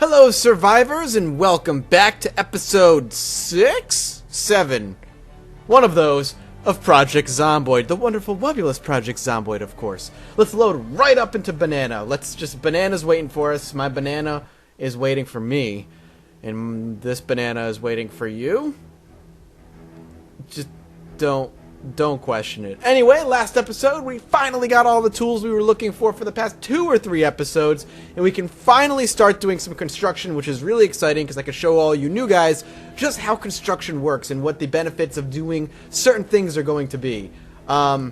Hello, survivors, and welcome back to episode 6? 7. One of those of Project Zomboid. The wonderful, wobulous Project Zomboid, of course. Let's load right up into Banana. Banana's waiting for us. My banana is waiting for me. And this banana is waiting for you. Just don't question it. Anyway, last episode, we finally got all the tools we were looking for the past 2 or 3 episodes, and we can finally start doing some construction, which is really exciting because I can show all you new guys just how construction works and what the benefits of doing certain things are going to be. There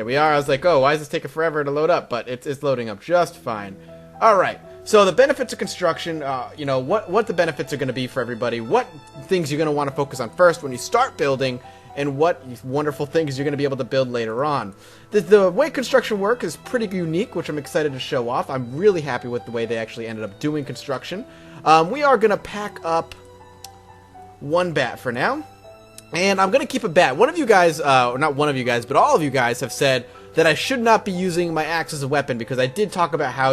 we are. I was like, oh, why is this taking forever to load up? But it's loading up just fine. Alright, so the benefits of construction, what the benefits are going to be for everybody, what things you're going to want to focus on first when you start building, and what wonderful things you're going to be able to build later on. The way construction works is pretty unique, which I'm excited to show off. I'm really happy with the way they actually ended up doing construction. We are going to pack up 1 bat for now, and I'm going to keep a bat. One of you guys, not one of you guys, but all of you guys have said that I should not be using my axe as a weapon because I did talk about how,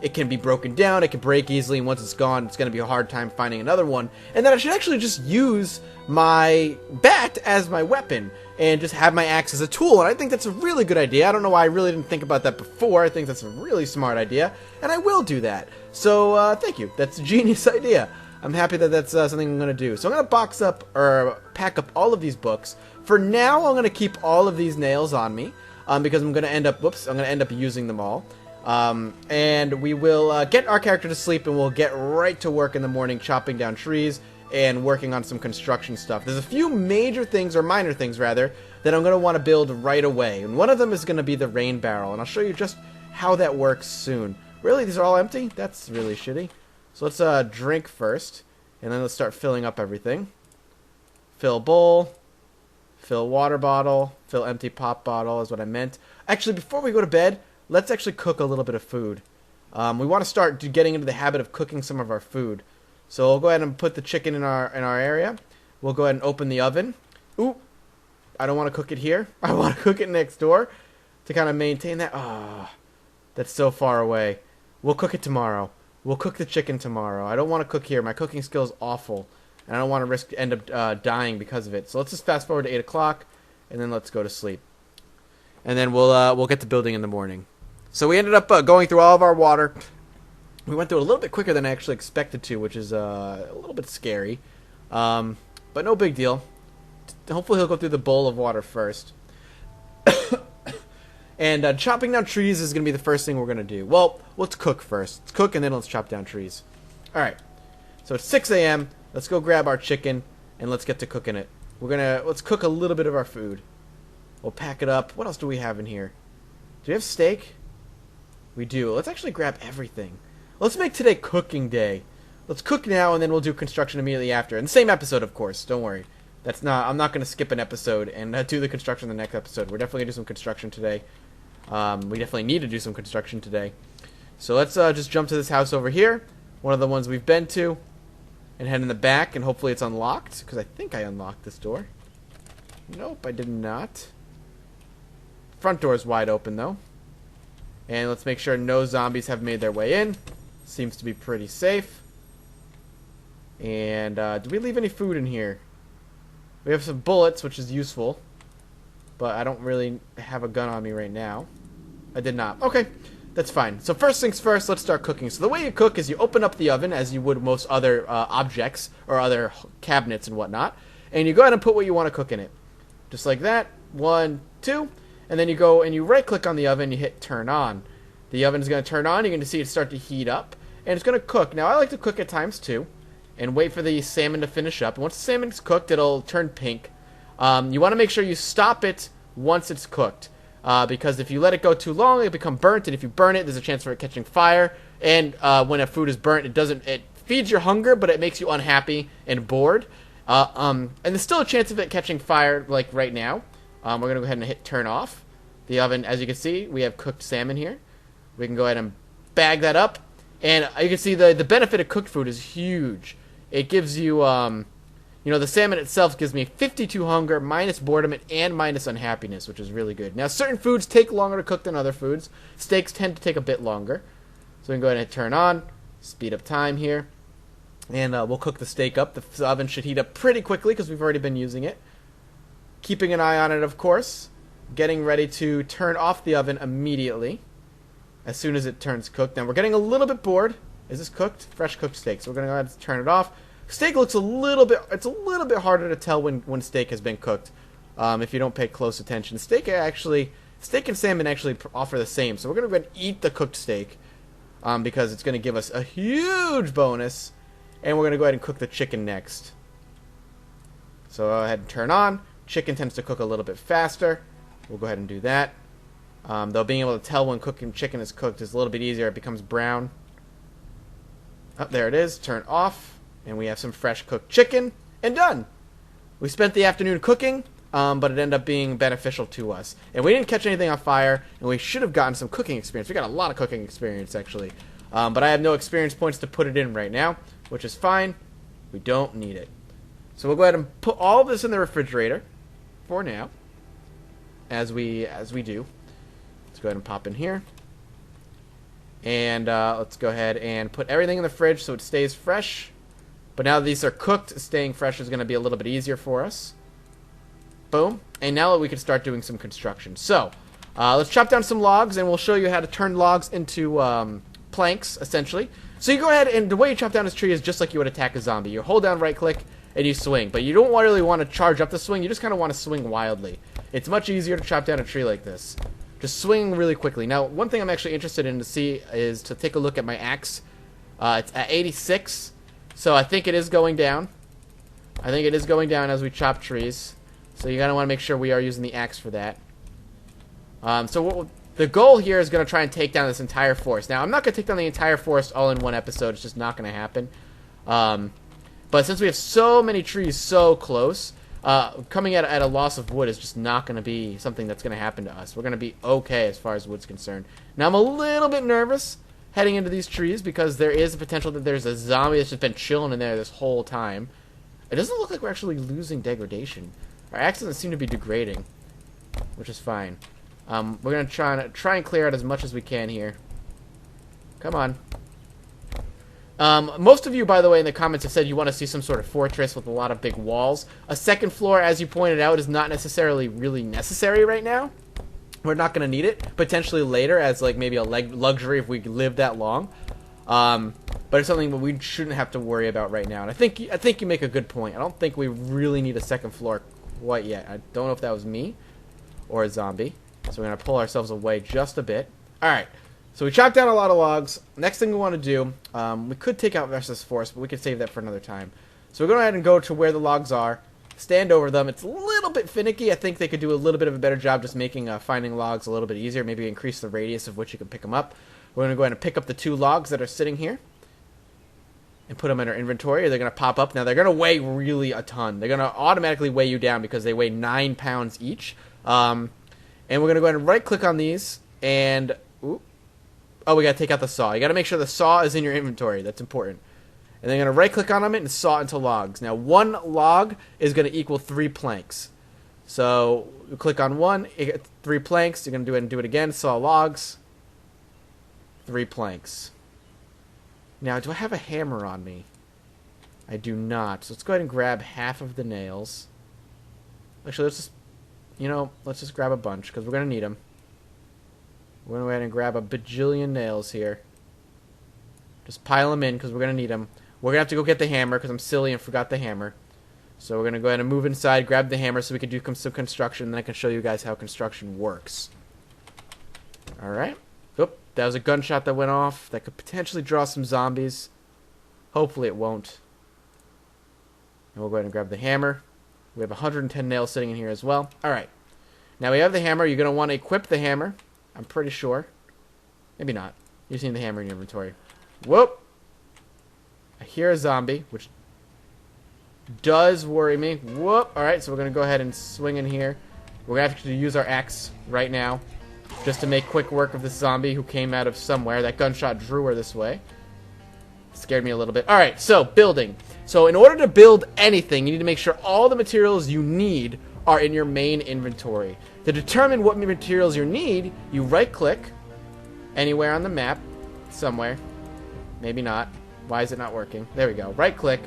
it can be broken down, it can break easily, and once it's gone, it's going to be a hard time finding another one, and that I should actually just use my bat as my weapon and just have my axe as a tool. And I think that's a really good idea. I don't know why I really didn't think about that before. I think that's a really smart idea, and I will do that. So thank you. That's a genius idea. I'm happy that that's something I'm going to do. So I'm going to box up or pack up all of these books. For now, I'm going to keep all of these nails on me because I'm going to end up using them all. And we will get our character to sleep, and we'll get right to work in the morning chopping down trees and working on some construction stuff. There's a few major things, or minor things rather, that I'm going to want to build right away. And one of them is going to be the rain barrel, and I'll show you just how that works soon. Really? These are all empty? That's really shitty. So let's drink first, and then let's start filling up everything. Fill bowl, fill water bottle, fill empty pop bottle is what I meant. Actually, before we go to bed, let's actually cook a little bit of food. We want to start getting into the habit of cooking some of our food. So we'll go ahead and put the chicken in our area. We'll go ahead and open the oven. Ooh, I don't want to cook it here. I want to cook it next door to kind of maintain that. Ah, that's so far away. We'll cook it tomorrow. We'll cook the chicken tomorrow. I don't want to cook here. My cooking skill is awful, and I don't want to end up dying because of it. So let's just fast forward to 8 o'clock, and then let's go to sleep. And then we'll get to building in the morning. So we ended up going through all of our water. We went through it a little bit quicker than I actually expected to, which is a little bit scary. But no big deal. Hopefully he'll go through the bowl of water first. And chopping down trees is going to be the first thing we're going to do. Well, let's cook first. Let's cook and then let's chop down trees. Alright. So it's 6 a.m. Let's go grab our chicken and let's get to cooking it. Let's cook a little bit of our food. We'll pack it up. What else do we have in here? Do we have steak? We do. Let's actually grab everything. Let's make today cooking day. Let's cook now, and then we'll do construction immediately after. In the same episode, of course. Don't worry. I'm not going to skip an episode and do the construction in the next episode. We're definitely going to do some construction today. We definitely need to do some construction today. So let's just jump to this house over here. One of the ones we've been to. And head in the back, and hopefully it's unlocked. Because I think I unlocked this door. Nope, I did not. Front door's wide open, though. And let's make sure no zombies have made their way in. Seems to be pretty safe. And do we leave any food in here? We have some bullets, which is useful. But I don't really have a gun on me right now. I did not. Okay, that's fine. So first things first, let's start cooking. So the way you cook is you open up the oven, as you would most other objects or other cabinets and whatnot. And you go ahead and put what you want to cook in it. Just like that. 1, 2. And then you go and you right-click on the oven, you hit turn on. The oven is going to turn on. You're going to see it start to heat up. And it's going to cook. Now, I like to cook at times, too. And wait for the salmon to finish up. And once the salmon's cooked, it'll turn pink. You want to make sure you stop it once it's cooked. Because if you let it go too long, it'll become burnt. And if you burn it, there's a chance for it catching fire. And when a food is burnt, it feeds your hunger, but it makes you unhappy and bored. And there's still a chance of it catching fire, like right now. We're going to go ahead and hit turn off. The oven, as you can see, we have cooked salmon here. We can go ahead and bag that up. And you can see the benefit of cooked food is huge. It gives you, the salmon itself gives me 52 hunger, minus boredom, and minus unhappiness, which is really good. Now, certain foods take longer to cook than other foods. Steaks tend to take a bit longer. So we can go ahead and hit turn on. Speed up time here. And we'll cook the steak up. The oven should heat up pretty quickly because we've already been using it. Keeping an eye on it, of course. Getting ready to turn off the oven immediately as soon as it turns cooked. Now, we're getting a little bit bored. Is this cooked? Fresh cooked steak. So we're going to go ahead and turn it off. Steak looks a little bit... It's a little bit harder to tell when steak has been cooked if you don't pay close attention. Steak and salmon actually offer the same. So we're going to go ahead and eat the cooked steak because it's going to give us a huge bonus. And we're going to go ahead and cook the chicken next. So go ahead and turn on. Chicken tends to cook a little bit faster. We'll go ahead and do that. Though being able to tell when cooking chicken is cooked is a little bit easier. It becomes brown. Oh, there it is. Turn off. And we have some fresh cooked chicken. And done. We spent the afternoon cooking, but it ended up being beneficial to us. And we didn't catch anything on fire, and we should have gotten some cooking experience. We got a lot of cooking experience, actually. But I have no experience points to put it in right now, which is fine. We don't need it. So we'll go ahead and put all of this in the refrigerator for now, as we do. Let's go ahead and pop in here. And let's go ahead and put everything in the fridge so it stays fresh. But now that these are cooked, staying fresh is going to be a little bit easier for us. Boom. And now we can start doing some construction. So, let's chop down some logs, and we'll show you how to turn logs into planks, essentially. So you go ahead, and the way you chop down this tree is just like you would attack a zombie. You hold down right-click, and you swing. But you don't really want to charge up the swing. You just kind of want to swing wildly. It's much easier to chop down a tree like this. Just swing really quickly. Now, one thing I'm actually interested in to see is to take a look at my axe. It's at 86. So I think it is going down. I think it is going down as we chop trees. So you're going to want to make sure we are using the axe for that. The goal here is going to try and take down this entire forest. Now, I'm not going to take down the entire forest all in one episode. It's just not going to happen. But since we have so many trees so close, coming at a loss of wood is just not going to be something that's going to happen to us. We're going to be okay as far as wood's concerned. Now, I'm a little bit nervous heading into these trees because there is a potential that there's a zombie that's just been chilling in there this whole time. It doesn't look like we're actually losing degradation. Our axe doesn't seem to be degrading, which is fine. We're going to try and clear out as much as we can here. Come on. Most of you, by the way, in the comments have said you want to see some sort of fortress with a lot of big walls. A second floor, as you pointed out, is not necessarily really necessary right now. We're not going to need it. Potentially later as like maybe a luxury if we live that long. But it's something that we shouldn't have to worry about right now. And I think you make a good point. I don't think we really need a second floor quite yet. I don't know if that was me or a zombie. So we're going to pull ourselves away just a bit. Alright. So we chopped down a lot of logs. Next thing we want to do, we could take out versus forest, but we could save that for another time. So we're going to go ahead and go to where the logs are. Stand over them. It's a little bit finicky. I think they could do a little bit of a better job just making finding logs a little bit easier. Maybe increase the radius of which you can pick them up. We're going to go ahead and pick up the 2 logs that are sitting here and put them in our inventory. They're going to pop up. Now, they're going to weigh really a ton. They're going to automatically weigh you down because they weigh 9 pounds each. And we're going to go ahead and right-click on these. And, oh, we got to take out the saw. You got to make sure the saw is in your inventory. That's important. And then you're going to right-click on them and saw into logs. Now, 1 log is going to equal 3 planks. So, you click on 1, you get 3 planks. You're going to do it and do it again. Saw logs. 3 planks. Now, do I have a hammer on me? I do not. So, let's go ahead and grab half of the nails. Actually, let's just grab a bunch, because we're going to need them. We're going to go ahead and grab a bajillion nails here. Just pile them in, because we're going to need them. We're going to have to go get the hammer, because I'm silly and forgot the hammer. So we're going to go ahead and move inside, grab the hammer, so we can do some construction, and then I can show you guys how construction works. Alright. Oop, that was a gunshot that went off. That could potentially draw some zombies. Hopefully it won't. And we'll go ahead and grab the hammer. We have 110 nails sitting in here as well. Alright. Now we have the hammer. You're going to want to equip the hammer. I'm pretty sure. Maybe not. You've seen the hammer in your inventory. Whoop! I hear a zombie, which does worry me. Whoop! Alright, so we're going to go ahead and swing in here. We're going to have to use our axe right now, just to make quick work of this zombie who came out of somewhere. That gunshot drew her this way. Scared me a little bit. Alright, so building. So in order to build anything, you need to make sure all the materials you need are in your main inventory. To determine what materials you need, you right-click anywhere on the map, somewhere, Maybe not. Why is it not working? There we go. Right click.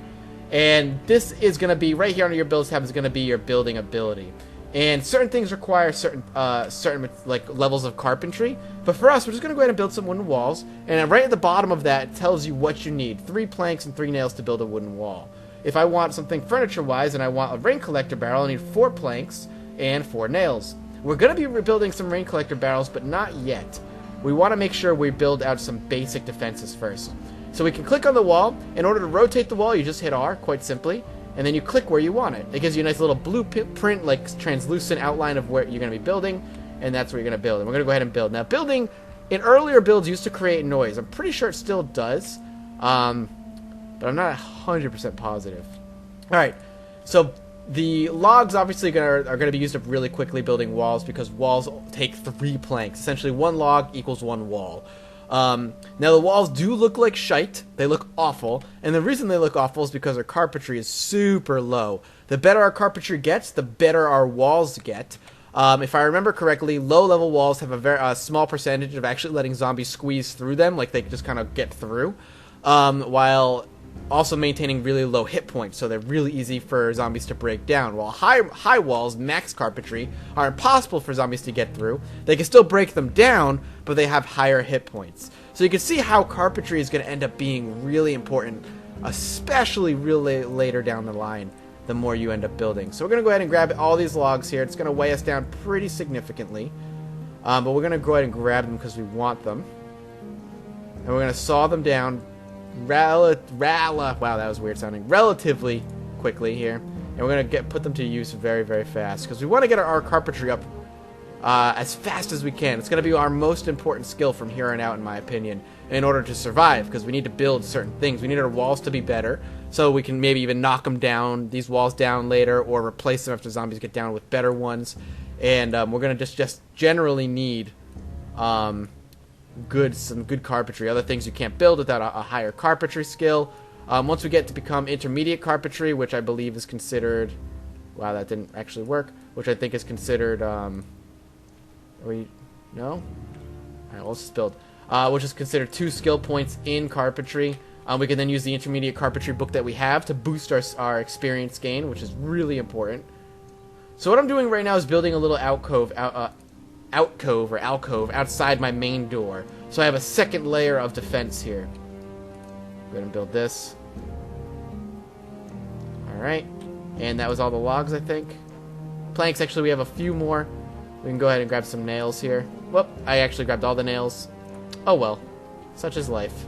And this is going to be, right here under your builds tab is going to be your building ability. And certain things require certain like levels of carpentry. But for us, we're just going to go ahead and build some wooden walls. And right at the bottom of that, it tells you what you need. 3 planks and 3 nails to build a wooden wall. If I want something furniture-wise and I want a rain collector barrel, I need 4 planks and 4 nails. We're going to be rebuilding some rain collector barrels, but not yet. We want to make sure we build out some basic defenses first. So we can click on the wall. In order to rotate the wall, you just hit R, quite simply, and then you click where you want it. It gives you a nice little blueprint, like translucent outline of where you're going to be building, and that's where you're going to build. And we're going to go ahead and build. Now, building in earlier builds used to create noise. I'm pretty sure it still does, but I'm not 100% positive. All right, so the logs obviously are going to be used up really quickly building walls because walls take 3 planks. Essentially, 1 log equals 1 wall. Now the walls do look like shite. They look awful, and the reason they look awful is because our carpentry is super low. The better our carpentry gets, the better our walls get. If I remember correctly, low-level walls have a very small percentage of actually letting zombies squeeze through them, like they just kind of get through, while also maintaining really low hit points, so they're really easy for zombies to break down. While high walls, max carpentry, are impossible for zombies to get through. They can still break them down, but they have higher hit points. So you can see how carpentry is going to end up being really important, especially really later down the line, the more you end up building. So we're going to go ahead and grab all these logs here. It's going to weigh us down pretty significantly, but we're going to go ahead and grab them because we want them. And we're going to saw them down wow, that was weird sounding. Relatively quickly here, and we're gonna put them to use very, very fast because we want to get our carpentry up as fast as we can. It's gonna be our most important skill from here on out, in my opinion, in order to survive. Because we need to build certain things. We need our walls to be better, so we can maybe even knock them down, these walls down later, or replace them after zombies get down with better ones. And we're gonna just generally need some good carpentry. Other things you can't build without a higher carpentry skill. Once we get to become intermediate carpentry, which I believe is considered, wow, that didn't actually work, which I think is considered, no? Alright, let's just build. Which is considered 2 skill points in carpentry. We can then use the intermediate carpentry book that we have to boost our experience gain, which is really important. So what I'm doing right now is building a little alcove outside my main door. So I have a second layer of defense here. We're going to build this. Alright. And that was all the logs, I think. Planks, actually, we have a few more. We can go ahead and grab some nails here. Whoop, I actually grabbed all the nails. Oh well. Such is life.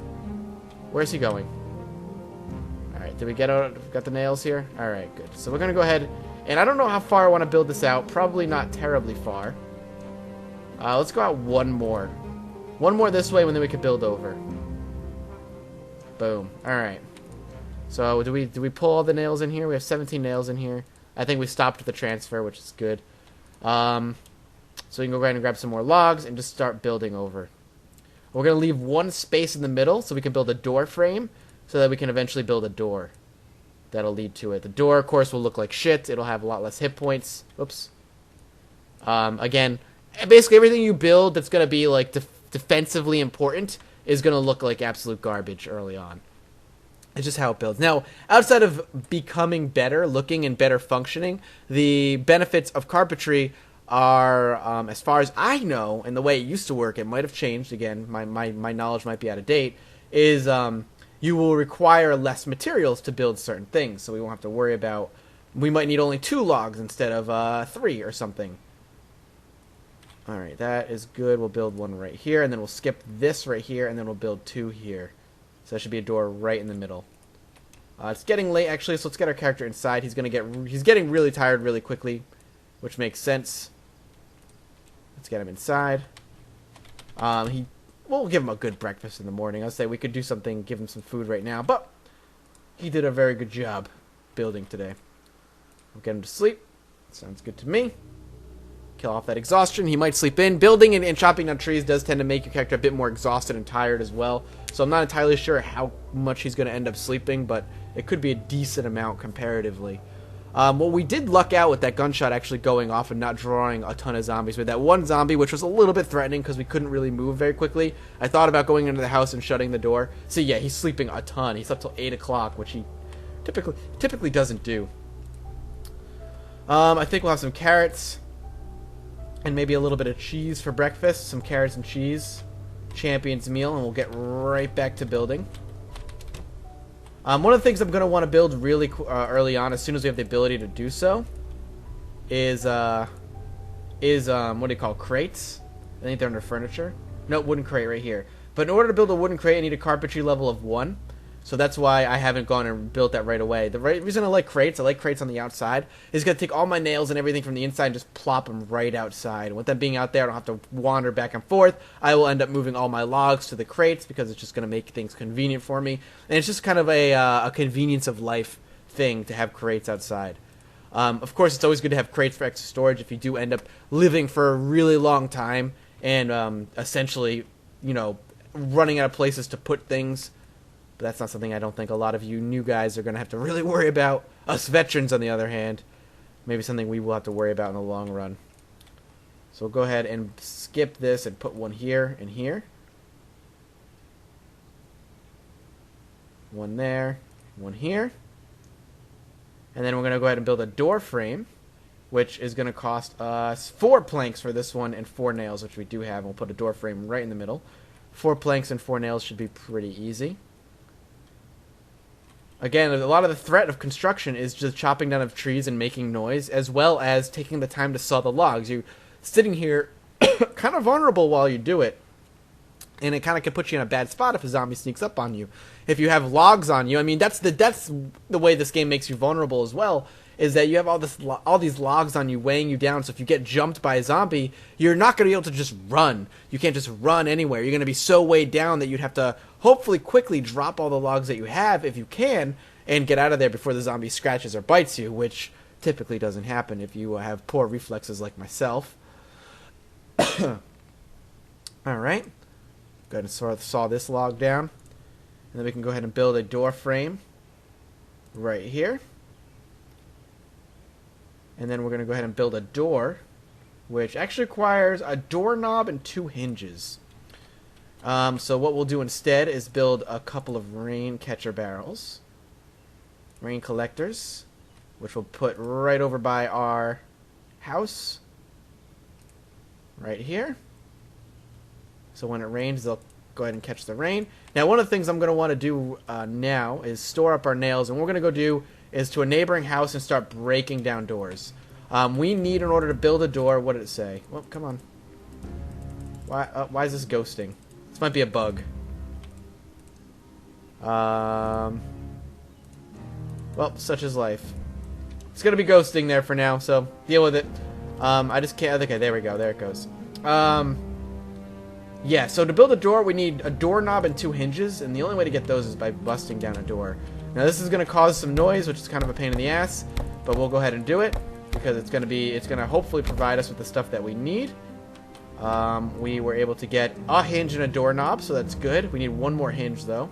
Where's he going? Alright, did we got the nails here? Alright, good. So we're going to go ahead, and I don't know how far I want to build this out. Probably not terribly far. Let's go out one more. One more this way, and then we can build over. Boom. Alright. So, do we pull all the nails in here? We have 17 nails in here. I think we stopped the transfer, which is good. So we can go ahead and grab some more logs and just start building over. We're going to leave one space in the middle so we can build a door frame so that we can eventually build a door that'll lead to it. The door, of course, will look like shit. It'll have a lot less hit points. Oops. Again, basically everything you build that's going to be like defensively important is going to look like absolute garbage early on. It's just how it builds. Now, outside of becoming better looking and better functioning, the benefits of carpentry are, as far as I know, and the way it used to work, it might have changed, again, my knowledge might be out of date, is you will require less materials to build certain things, so we won't have to worry about, we might need only 2 logs instead of 3 or something. Alright, that is good. We'll build one right here, and then we'll skip this right here, and then we'll build 2 here. So that should be a door right in the middle. It's getting late, actually, so let's get our character inside. He's getting really tired really quickly, which makes sense. Let's get him inside. We'll give him a good breakfast in the morning. I'll say we could do something, give him some food right now, but he did a very good job building today. We'll get him to sleep. Sounds good to me. Kill off that exhaustion. He might sleep in. Building and chopping down trees does tend to make your character a bit more exhausted and tired as well. So I'm not entirely sure how much he's going to end up sleeping, but it could be a decent amount comparatively. Well, we did luck out with that gunshot actually going off and not drawing a ton of zombies. With that one zombie, which was a little bit threatening because we couldn't really move very quickly, I thought about going into the house and shutting the door. So yeah, he's sleeping a ton. He slept till 8 o'clock, which he typically doesn't do. I think we'll have some carrots and maybe a little bit of cheese for breakfast. Some carrots and cheese. Champion's meal, and we'll get right back to building. One of the things I'm going to want to build really early on, as soon as we have the ability to do so, is what do you call crates? I think they're under furniture. No, wooden crate right here. But in order to build a wooden crate, I need a carpentry level of 1. So that's why I haven't gone and built that right away. The reason I like crates on the outside, is going to take all my nails and everything from the inside and just plop them right outside. And with them being out there, I don't have to wander back and forth. I will end up moving all my logs to the crates because it's just going to make things convenient for me. And it's just kind of a convenience of life thing to have crates outside. Of course, it's always good to have crates for extra storage if you do end up living for a really long time and essentially, running out of places to put things. But that's not something I don't think a lot of you new guys are going to have to really worry about. Us veterans, on the other hand, maybe something we will have to worry about in the long run. So we'll go ahead and skip this and put one here and here. One there, one here. And then we're going to go ahead and build a door frame, which is going to cost us 4 planks for this one and 4 nails, which we do have. And we'll put a door frame right in the middle. 4 planks and 4 nails should be pretty easy. Again, a lot of the threat of construction is just chopping down of trees and making noise, as well as taking the time to saw the logs. You're sitting here kind of vulnerable while you do it, and it kind of can put you in a bad spot if a zombie sneaks up on you. If you have logs on you, I mean, that's the way this game makes you vulnerable as well, is that you have all these logs on you weighing you down, so if you get jumped by a zombie, you're not going to be able to just run. You can't just run anywhere. You're going to be so weighed down that you'd have to hopefully quickly drop all the logs that you have, if you can, and get out of there before the zombie scratches or bites you, which typically doesn't happen if you have poor reflexes like myself. Alright. Go ahead and saw this log down. And then we can go ahead and build a door frame right here. And then we're going to go ahead and build a door, which actually requires a doorknob and 2 hinges. So what we'll do instead is build a couple of rain catcher barrels. Rain collectors, which we'll put right over by our house. Right here. So when it rains, they'll go ahead and catch the rain. Now, one of the things I'm going to want to do now is store up our nails. And what we're going to go do is to a neighboring house and start breaking down doors. We need, in order to build a door, what did it say? Well, come on. Why is this ghosting? This might be a bug. Well, such is life. It's going to be ghosting there for now, so deal with it. I just can't... Okay, there we go. There it goes. Yeah, so to build a door, we need a doorknob and 2 hinges, and the only way to get those is by busting down a door. Now, this is going to cause some noise, which is kind of a pain in the ass, but we'll go ahead and do it, because it's going to hopefully provide us with the stuff that we need. We were able to get a hinge and a doorknob, so that's good. We need 1 more hinge, though.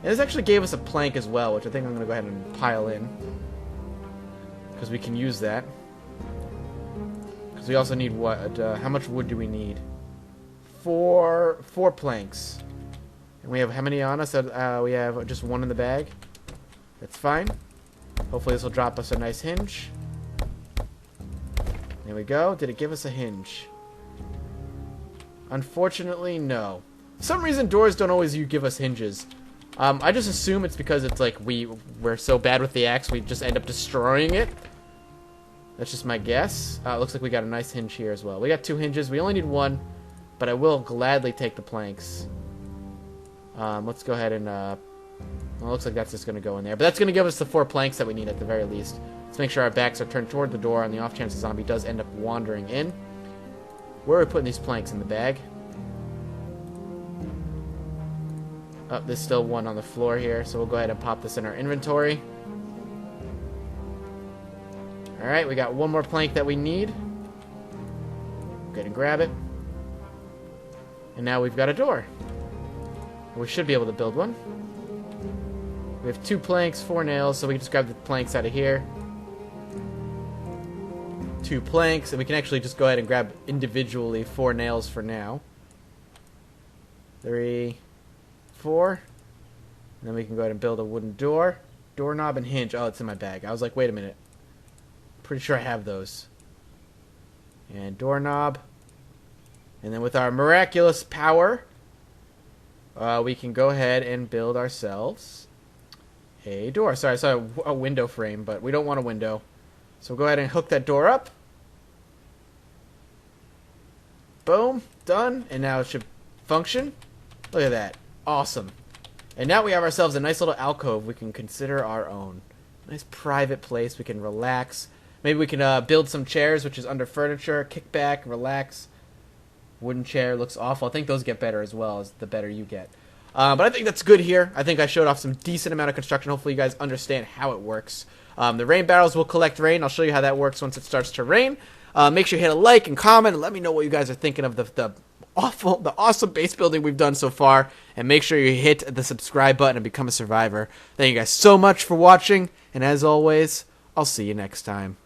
And this actually gave us a plank as well, which I think I'm going to go ahead and pile in, because we can use that. Because we also need what? How much wood do we need? 4 planks. And we have how many on us? We have just 1 in the bag. That's fine. Hopefully this will drop us a nice hinge. There we go. Did it give us a hinge? Unfortunately, no. For some reason, doors don't always give us hinges. I just assume it's because it's like we're so bad with the axe, we just end up destroying it. That's just my guess. It looks like we got a nice hinge here as well. We got 2 hinges. We only need 1. But I will gladly take the planks. Let's go ahead and... well, it looks like that's just going to go in there. But that's going to give us the 4 planks that we need at the very least. Let's make sure our backs are turned toward the door on the off chance the zombie does end up wandering in. Where are we putting these planks? In the bag? Oh, there's still 1 on the floor here. So we'll go ahead and pop this in our inventory. Alright, we got 1 more plank that we need. Go ahead and grab it. And now we've got a door. We should be able to build one. We have 2 planks, 4 nails, so we can just grab the planks out of here. 2 planks, and we can actually just go ahead and grab individually 4 nails for now. 3, 4. And then we can go ahead and build a wooden door. Doorknob and hinge. Oh, it's in my bag. I was like, wait a minute. Pretty sure I have those. And doorknob. And then with our miraculous power, we can go ahead and build ourselves a door. Sorry, I saw a window frame, but we don't want a window. So we'll go ahead and hook that door up. Boom. Done. And now it should function. Look at that. Awesome. And now we have ourselves a nice little alcove we can consider our own. Nice private place. We can relax. Maybe we can build some chairs, which is under furniture. Kick back, relax. Wooden chair looks awful. I think those get better as well as the better you get. But I think that's good here. I think I showed off some decent amount of construction. Hopefully you guys understand how it works. The rain barrels will collect rain. I'll show you how that works once it starts to rain. Make sure you hit a like and comment and let me know what you guys are thinking of the awesome base building we've done so far. And make sure you hit the subscribe button and become a survivor. Thank you guys so much for watching. And as always, I'll see you next time.